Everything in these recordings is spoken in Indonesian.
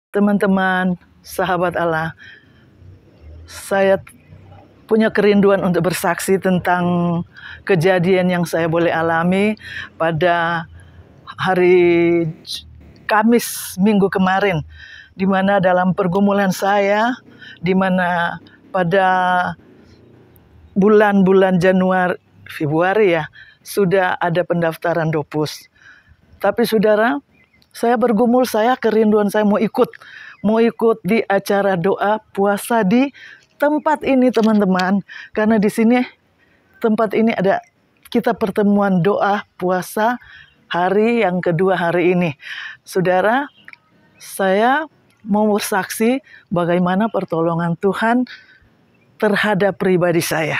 Teman-teman, sahabat Allah, saya punya kerinduan untuk bersaksi tentang kejadian yang saya boleh alami pada hari Kamis minggu kemarin, di mana dalam pergumulan saya, di mana pada bulan-bulan Januari, Februari ya, sudah ada pendaftaran Dopus. Tapi saudara, saya bergumul, saya kerinduan saya mau ikut di acara doa puasa di tempat ini teman-teman. Karena di sini tempat ini ada kita pertemuan doa puasa hari yang kedua hari ini. Saudara, saya mau bersaksi bagaimana pertolongan Tuhan terhadap pribadi saya.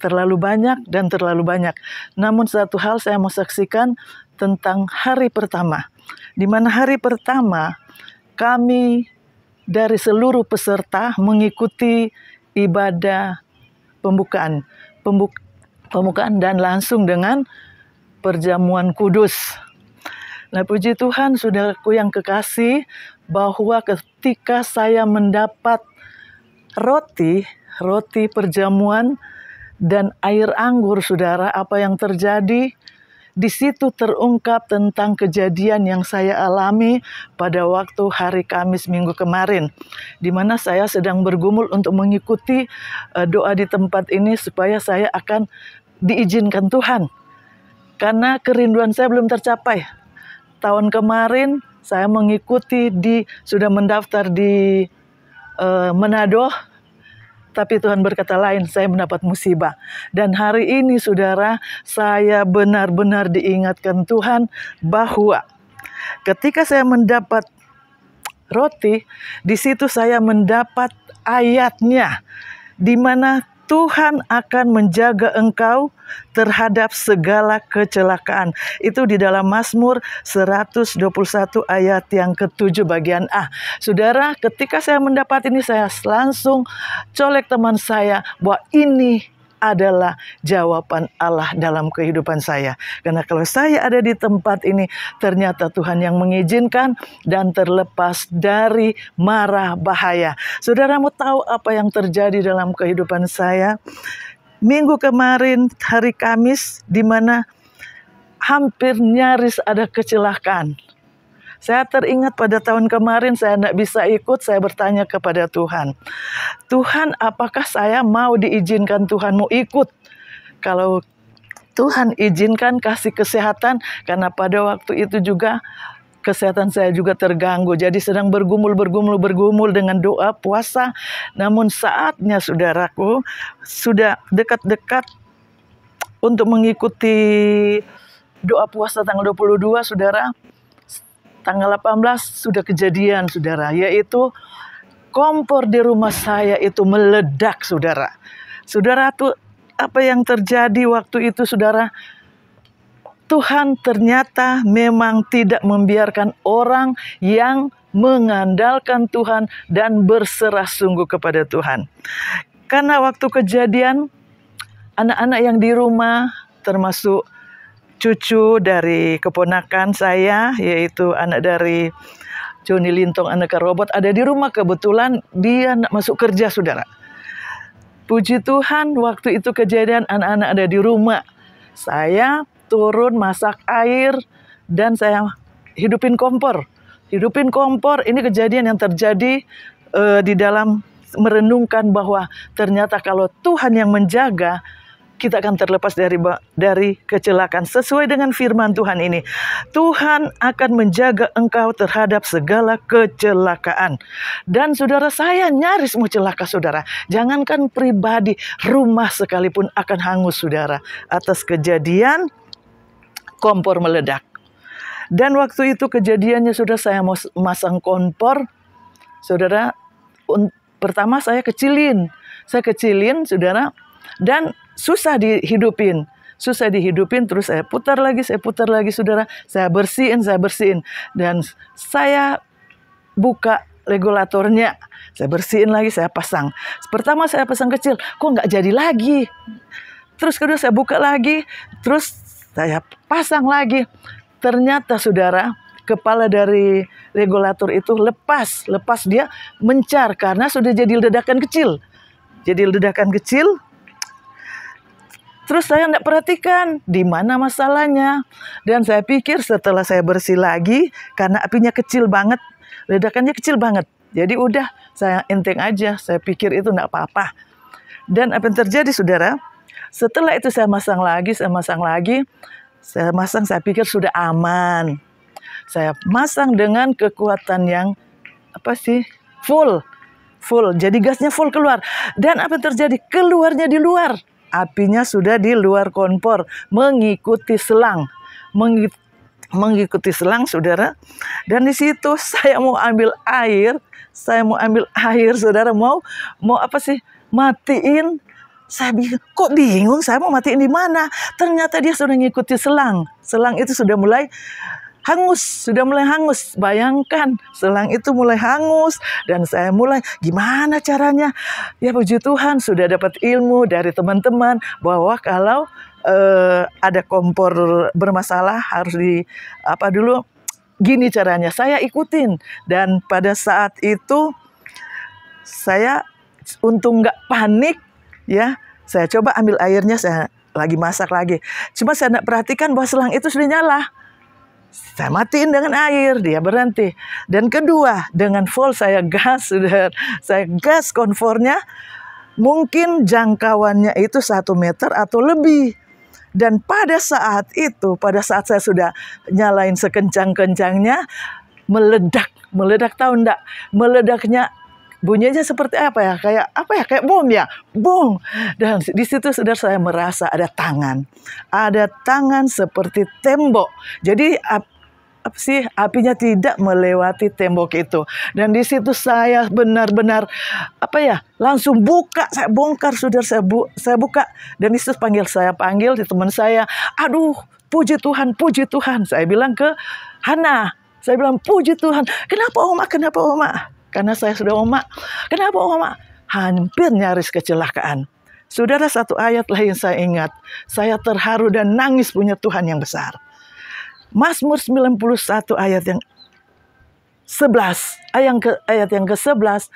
Terlalu banyak dan terlalu banyak. Namun satu hal saya mau saksikan tentang hari pertama. Di mana hari pertama kami dari seluruh peserta mengikuti ibadah pembukaan dan langsung dengan perjamuan kudus. Nah, puji Tuhan, saudaraku yang kekasih, bahwa ketika saya mendapat roti perjamuan dan air anggur, saudara, apa yang terjadi? Di situ terungkap tentang kejadian yang saya alami pada waktu hari Kamis minggu kemarin, di mana saya sedang bergumul untuk mengikuti doa di tempat ini supaya saya akan diizinkan Tuhan. Karena kerinduan saya belum tercapai. Tahun kemarin saya mengikuti sudah mendaftar di Manado. Tapi Tuhan berkata lain, saya mendapat musibah. Dan hari ini saudara, saya benar-benar diingatkan Tuhan bahwa ketika saya mendapat roti, di situ saya mendapat ayatnya, di mana Tuhan akan menjaga engkau terhadap segala kecelakaan. Itu di dalam Mazmur 121 ayat yang ke-7 bagian A. Saudara, ketika saya mendapat ini, saya langsung colek teman saya bahwa ini adalah jawaban Allah dalam kehidupan saya. Karena kalau saya ada di tempat ini, ternyata Tuhan yang mengizinkan dan terlepas dari mara bahaya. Saudara mau tahu apa yang terjadi dalam kehidupan saya? Minggu kemarin, hari Kamis, di mana hampir nyaris ada kecelakaan. Saya teringat pada tahun kemarin saya tidak bisa ikut, saya bertanya kepada Tuhan. Tuhan, apakah saya mau diizinkan Tuhan mau ikut? Kalau Tuhan izinkan kasih kesehatan, karena pada waktu itu juga kesehatan saya juga terganggu. Jadi sedang bergumul dengan doa puasa. Namun saatnya saudaraku sudah dekat-dekat untuk mengikuti doa puasa tanggal 22, saudara. Tanggal 18 sudah kejadian, saudara, yaitu kompor di rumah saya itu meledak, saudara. Saudara, tuh apa yang terjadi waktu itu, saudara? Tuhan ternyata memang tidak membiarkan orang yang mengandalkan Tuhan dan berserah sungguh kepada Tuhan. Karena waktu kejadian, anak-anak yang di rumah, termasuk cucu dari keponakan saya, yaitu anak dari Joni Lintong, anak robot, ada di rumah. Kebetulan dia nak masuk kerja, saudara. Puji Tuhan, waktu itu kejadian anak-anak ada di rumah. Saya turun masak air dan saya hidupin kompor. Hidupin kompor, ini kejadian yang terjadi di dalam merenungkan bahwa ternyata kalau Tuhan yang menjaga, kita akan terlepas dari kecelakaan. Sesuai dengan firman Tuhan ini, Tuhan akan menjaga engkau terhadap segala kecelakaan. Dan saudara, saya nyaris mau celaka, saudara. Jangankan pribadi, rumah sekalipun akan hangus, saudara, atas kejadian kompor meledak. Dan waktu itu kejadiannya, sudah saya mau masang kompor, saudara. Pertama saya kecilin, saudara, dan susah dihidupin, terus saya putar lagi, saudara. Saya bersihin, dan saya buka regulatornya, saya bersihin lagi, saya pasang. Pertama saya pasang kecil, kok nggak jadi lagi. Terus kedua saya buka lagi, terus saya pasang lagi. Ternyata, saudara, kepala dari regulator itu lepas dia mencar karena sudah jadi ledakan kecil. Terus saya tidak perhatikan di mana masalahnya. Dan saya pikir setelah saya bersih lagi, karena apinya kecil banget, ledakannya kecil banget. Jadi udah saya enteng aja, saya pikir itu tidak apa-apa. Dan apa yang terjadi, saudara? Setelah itu saya masang lagi, saya pikir sudah aman. Saya masang dengan kekuatan yang full. Jadi gasnya full keluar. Dan apa yang terjadi? Keluarnya di luar. Apinya sudah di luar kompor, mengikuti selang, saudara. Dan di situ saya mau ambil air, saudara, mau matiin. Saya bingung, saya mau matiin di mana? Ternyata dia sudah mengikuti selang. Selang itu sudah mulai hangus. Bayangkan, selang itu mulai hangus dan saya mulai gimana caranya? Ya puji Tuhan, sudah dapat ilmu dari teman-teman bahwa kalau ada kompor bermasalah harus dulu. Gini caranya, saya ikutin. Dan pada saat itu saya untung nggak panik, ya. Saya coba ambil airnya, saya lagi masak lagi. Cuma saya nggak perhatikan bahwa selang itu sudah nyala. Saya matiin dengan air, dia berhenti. Dan kedua, dengan full saya gas kompornya. Mungkin jangkauannya itu 1 meter atau lebih. Dan pada saat saya sudah nyalain sekencang-kencangnya, meledak, tahu enggak? Meledaknya bunyinya seperti apa ya? Kayak bom ya? Bom. Dan di situ, saudara, saya merasa ada tangan seperti tembok. Jadi apa sih, apinya tidak melewati tembok itu. Dan di situ saya benar-benar langsung buka, saya bongkar, saudara, saya buka. Dan Yesus panggil di teman saya, aduh, puji Tuhan, puji Tuhan. Saya bilang ke Hana, saya bilang, puji Tuhan. Kenapa Oma? Kenapa Oma? Karena saya sudah Oma. Kenapa Oma? Hampir nyaris kecelakaan. Saudara, satu ayat lah yang saya ingat. Saya terharu dan nangis punya Tuhan yang besar. Mazmur 91 ayat yang 11. Ayat yang ke-11.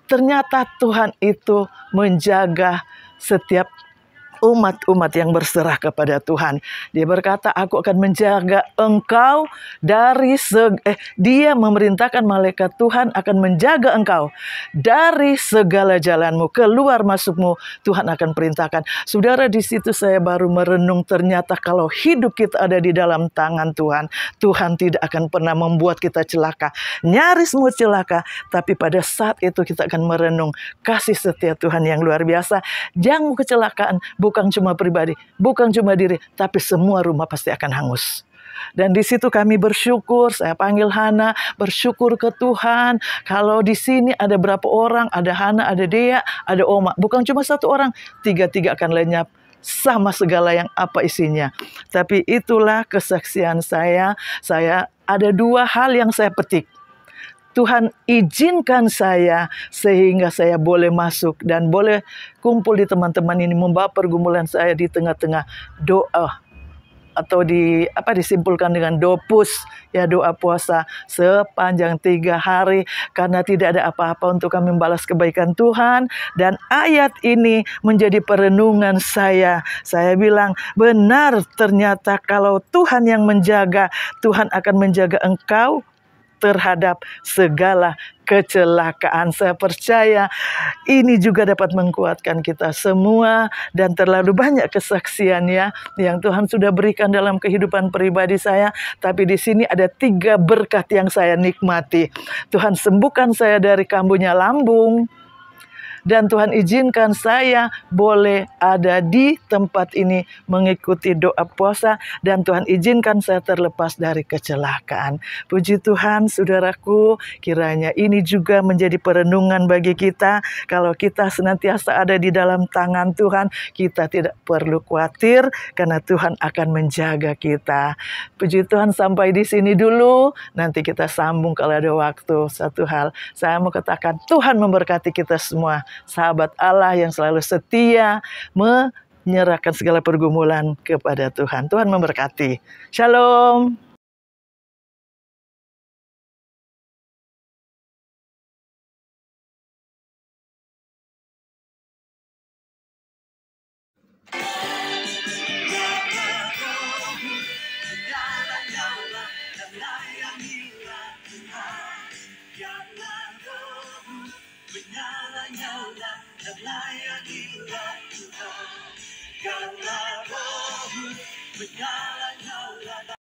Ternyata Tuhan itu menjaga setiap umat-umat yang berserah kepada Tuhan. Dia berkata, aku akan menjaga engkau dari dia memerintahkan malaikat Tuhan akan menjaga engkau dari segala jalanmu, keluar masukmu Tuhan akan perintahkan. Saudara, di situ saya baru merenung, ternyata kalau hidup kita ada di dalam tangan Tuhan, Tuhan tidak akan pernah membuat kita celaka. Nyaris mau celaka, tapi pada saat itu kita akan merenung kasih setia Tuhan yang luar biasa. Jangan kecelakaan, bukan cuma pribadi, bukan cuma diri, tapi semua rumah pasti akan hangus. Dan di situ kami bersyukur, saya panggil Hana, bersyukur ke Tuhan. Kalau di sini ada berapa orang, ada Hana, ada Dea, ada Oma. Bukan cuma satu orang, tiga-tiga akan lenyap. Sama segala yang apa isinya. Tapi itulah kesaksian saya. Saya ada dua hal yang saya petik. Tuhan izinkan saya sehingga saya boleh masuk dan boleh kumpul di teman-teman ini, membawa pergumulan saya di tengah-tengah doa, atau disimpulkan dengan dopus, ya, doa puasa sepanjang 3 hari, karena tidak ada apa-apa untuk kami membalas kebaikan Tuhan. Dan ayat ini menjadi perenungan saya. Saya bilang, benar, ternyata kalau Tuhan yang menjaga, Tuhan akan menjaga engkau terhadap segala kecelakaan. Saya percaya ini juga dapat menguatkan kita semua, dan terlalu banyak kesaksian ya yang Tuhan sudah berikan dalam kehidupan pribadi saya. Tapi di sini ada 3 berkat yang saya nikmati. Tuhan sembuhkan saya dari kambuhnya lambung. Dan Tuhan izinkan saya boleh ada di tempat ini mengikuti doa puasa. Dan Tuhan izinkan saya terlepas dari kecelakaan. Puji Tuhan, saudaraku, kiranya ini juga menjadi perenungan bagi kita. Kalau kita senantiasa ada di dalam tangan Tuhan, kita tidak perlu khawatir karena Tuhan akan menjaga kita. Puji Tuhan, sampai di sini dulu. Nanti kita sambung kalau ada waktu. Satu hal saya mau katakan, Tuhan memberkati kita semua. Sahabat Allah yang selalu setia menyerahkan segala pergumulan kepada Tuhan. Tuhan memberkati. Shalom. Menyala-nyala dan layanilah Tuhan, karena Roh-Mu menyala.